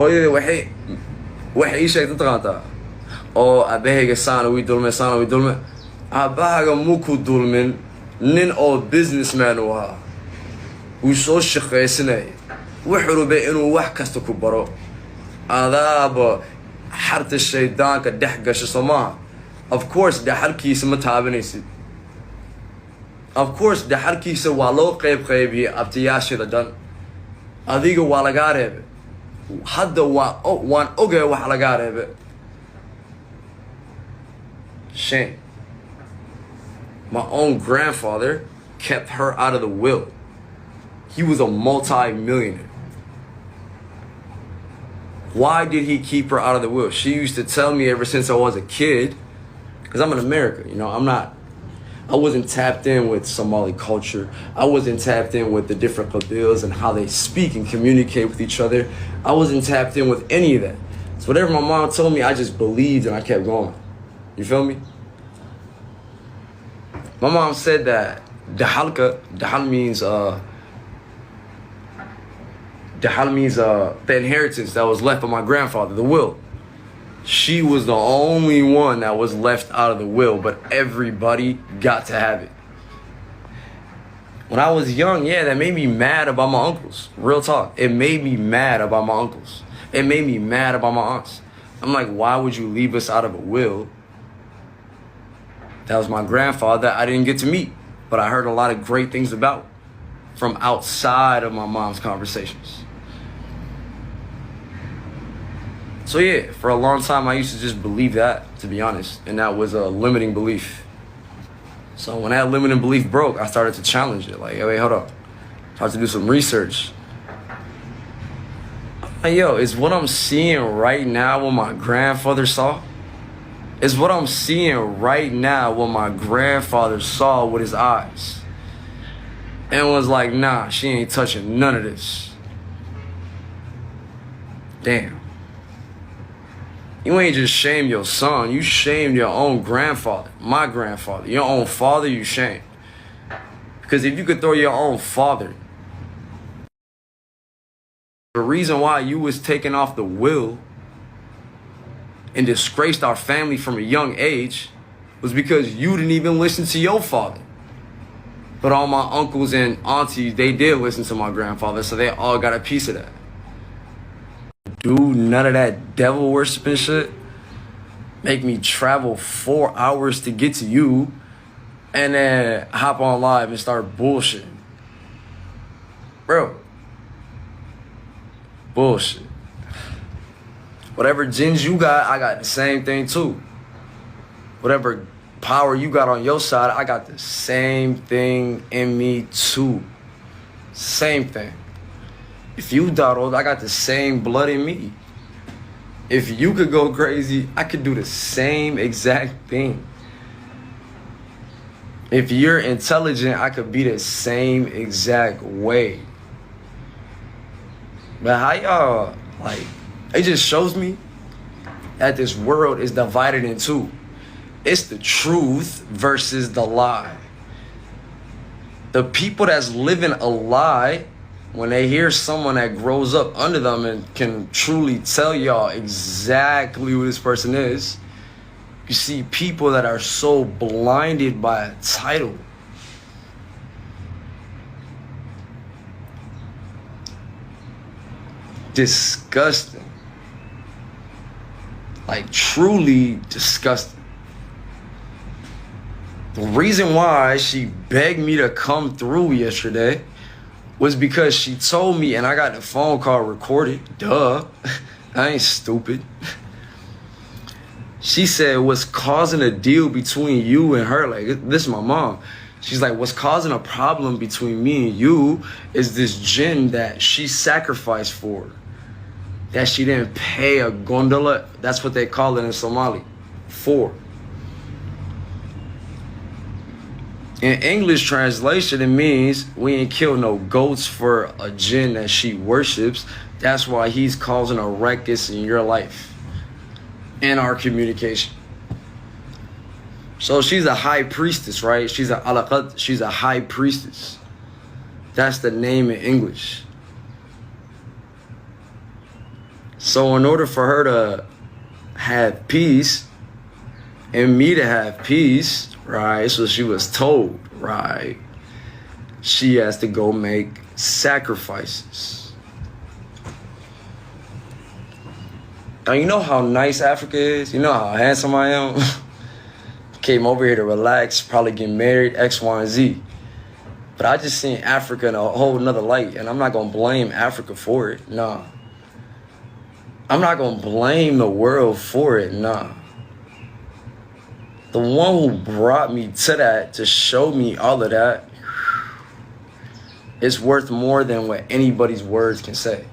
hooyadii waxay ii sheegtay taqaantaa oo aabahayga saana wii dulme aabahaga muku dulmin nin oo businessman u ahaa wuu soo shaqaysanayay wuxuu rabay inuu wax kasta ku baro adaaba xarta shaydaanka dhex gasho soo maaha of course dhaxalkiisa ma taabanaysid of course dhaxalkiisa waa loo qaybiyey abtiyaashida dhan adiga waa lagaa reebay hadda waan ogay wax lagaa reebay shame. My own grandfather kept her out of the will. He was a multi-millionaire. Why did he keep her out of the will? She used to tell me ever since I was a kid, because I'm in America, you know, I wasn't tapped in with Somali culture. I wasn't tapped in with the different Qabils and how they speak and communicate with each other. I wasn't tapped in with any of that. So whatever my mom told me, I just believed and I kept going. You feel me? My mom said that dahal means the inheritance that was left by my grandfather, the will. She was the only one that was left out of the will, but everybody got to have it. When I was young, yeah, that made me mad about my uncles. Real talk. It made me mad about my uncles. It made me mad about my aunts. I'm like, why would you leave us out of a will? That was my grandfather I didn't get to meet, but I heard a lot of great things about from outside of my mom's conversations. So yeah, for a long time I used to just believe that, to be honest, and that was a limiting belief. So when that limiting belief broke, I started to challenge it. Like, hey, wait, hold up. Started to do some research. Like, yo, is what I'm seeing right now what my grandfather saw? Is what I'm seeing right now what my grandfather saw with his eyes? And was like, nah, she ain't touching none of this. Damn. You ain't just shamed your son, you shamed your own grandfather, my grandfather, your own father you shamed. Because if you could throw your own father, the reason why you was taken off the will and disgraced our family from a young age was because you didn't even listen to your father. But all my uncles and aunties, they did listen to my grandfather, so they all got a piece of that. Do none of that devil worshiping shit. Make me travel 4 hours to get to you and then hop on live and start bullshitting. Bro. Bullshit. Whatever gens you got, I got the same thing too. Whatever power you got on your side, I got the same thing in me too. Same thing. If you Daawo, I got the same blood in me. If you could go crazy, I could do the same exact thing. If you're intelligent, I could be the same exact way. But how y'all, like, it just shows me that this world is divided in two. It's the truth versus the lie. The people that's living a lie, when they hear someone that grows up under them and can truly tell y'all exactly who this person is, you see people that are so blinded by a title. Disgusting. Like, truly disgusting. The reason why she begged me to come through yesterday was because she told me, and I got the phone call recorded, duh, I ain't stupid. She said, what's causing a deal between you and her, like, this is my mom. She's like, what's causing a problem between me and you is this jinn that she sacrificed for. That she didn't pay a gondola, that's what they call it in Somali, for. In English translation, it means we ain't killed no goats for a jinn that she worships. That's why he's causing a ruckus in your life, in our communication. So she's a high priestess, right? She's a alaqad, she's a high priestess. That's the name in English. So in order for her to have peace and me to have peace, right? So she was told, right? She has to go make sacrifices. Now, you know how nice Africa is? You know how handsome I am? Came over here to relax, probably get married, X, Y, and Z. But I just seen Africa in a whole nother light, and I'm not gonna blame Africa for it, nah. I'm not gonna blame the world for it, nah. The one who brought me to that, to show me all of that, it's worth more than what anybody's words can say.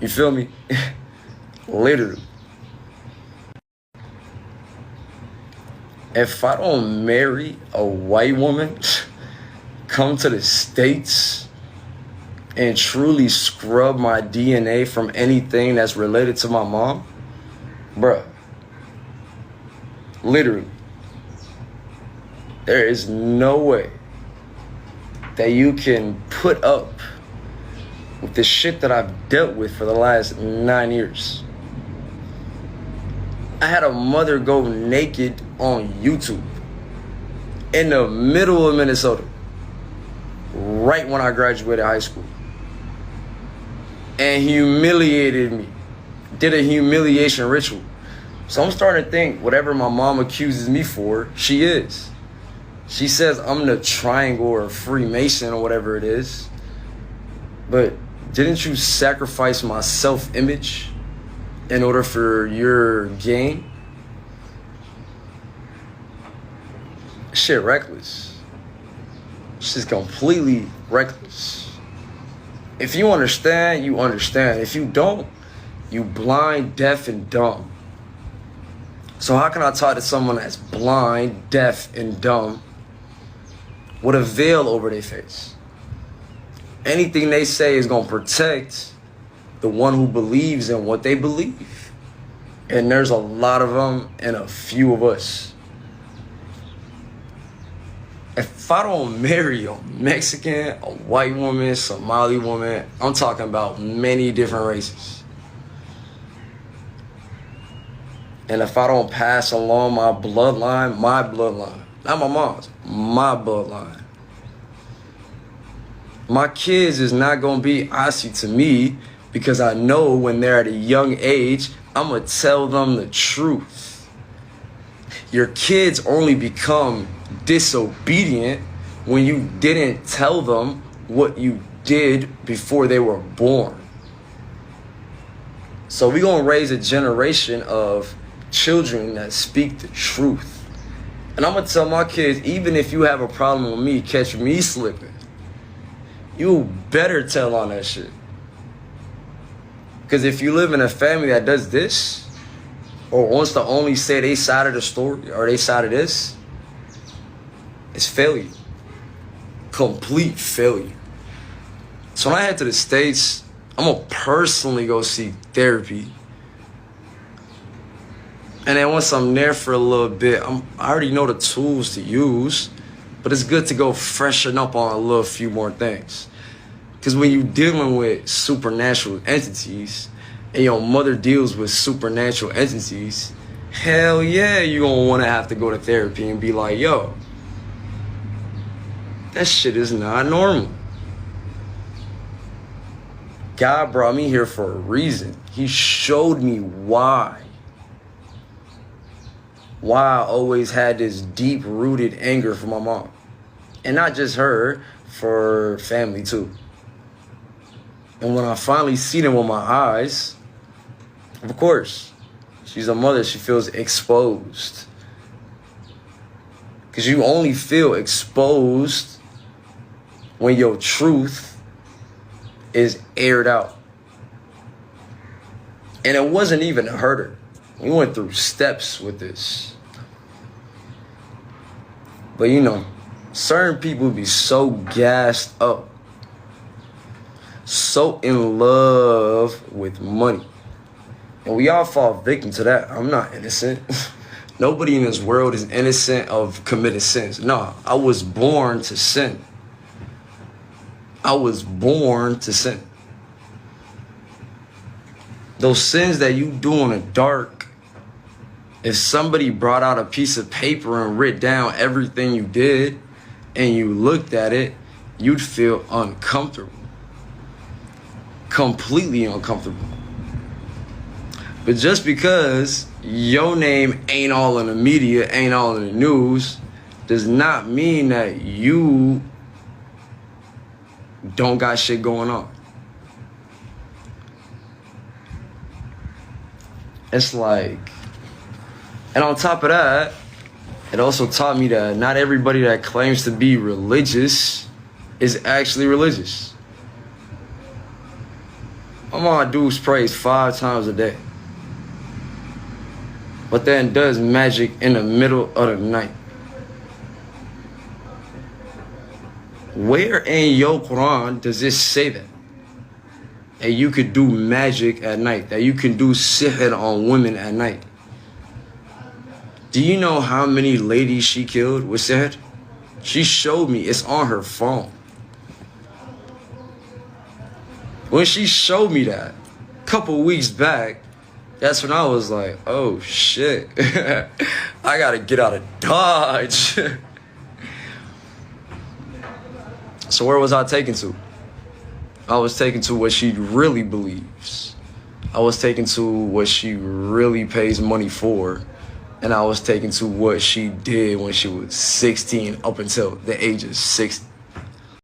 You feel me? Literally. If I don't marry a white woman, come to the States, and truly scrub my DNA from anything that's related to my mom, bruh, literally, there is no way that you can put up with the shit that I've dealt with for the last 9 years. I had a mother go naked on YouTube in the middle of Minnesota, right when I graduated high school, and humiliated me, did a humiliation ritual. So I'm starting to think whatever my mom accuses me for, she is. She says I'm the triangle or Freemason or whatever it is. But didn't you sacrifice my self-image in order for your gain? Shit reckless. Shit's completely reckless. If you understand, you understand. If you don't, you blind, deaf, and dumb. So how can I talk to someone that's blind, deaf, and dumb with a veil over their face? Anything they say is going to protect the one who believes in what they believe. And there's a lot of them and a few of us. If I don't marry a Mexican, a white woman, Somali woman, I'm talking about many different races. And if I don't pass along my bloodline, not my mom's, my bloodline, my kids is not gonna be Aussie to me, because I know when they're at a young age, I'm gonna tell them the truth. Your kids only become disobedient when you didn't tell them what you did before they were born. So we're gonna raise a generation of children that speak the truth. And I'm gonna tell my kids, even if you have a problem with me, catch me slipping, you better tell on that shit. Because if you live in a family that does this, or wants to only say their side of the story or their side of this, it's failure. Complete failure. So when I head to the States, I'm gonna personally go seek therapy. And then once I'm there for a little bit, I already know the tools to use, but it's good to go freshen up on a little few more things. Because when you're dealing with supernatural entities, and your mother deals with supernatural entities, hell yeah, you're going to want to have to go to therapy and be like, yo, that shit is not normal. God brought me here for a reason. He showed me why. Why I always had this deep-rooted anger for my mom. And not just her, for family too. And when I finally see them with my eyes, of course, she's a mother, she feels exposed. Because you only feel exposed when your truth is aired out. And it wasn't even a herder. We went through steps with this. But you know, certain people be so gassed up, so in love with money. And we all fall victim to that. I'm not innocent. Nobody in this world is innocent of committed sins. No, I was born to sin. I was born to sin. Those sins that you do in the dark, if somebody brought out a piece of paper and writ down everything you did and you looked at it, you'd feel uncomfortable. Completely uncomfortable. But just because your name ain't all in the media, ain't all in the news, does not mean that you don't got shit going on. It's like, and on top of that, it also taught me that not everybody that claims to be religious is actually religious. My mom dudes prays 5 times a day, but then does magic in the middle of the night. Where in your Quran does it say that you could do magic at night, that you can do sixir on women at night? Do you know how many ladies she killed with sixir? She showed me. It's on her phone. When she showed me that a couple weeks back, that's when I was like, oh shit, I gotta get out of Dodge. So where was I taken to? I was taken to what she really believes. I was taken to what she really pays money for. And I was taken to what she did when she was 16 up until the age of 60.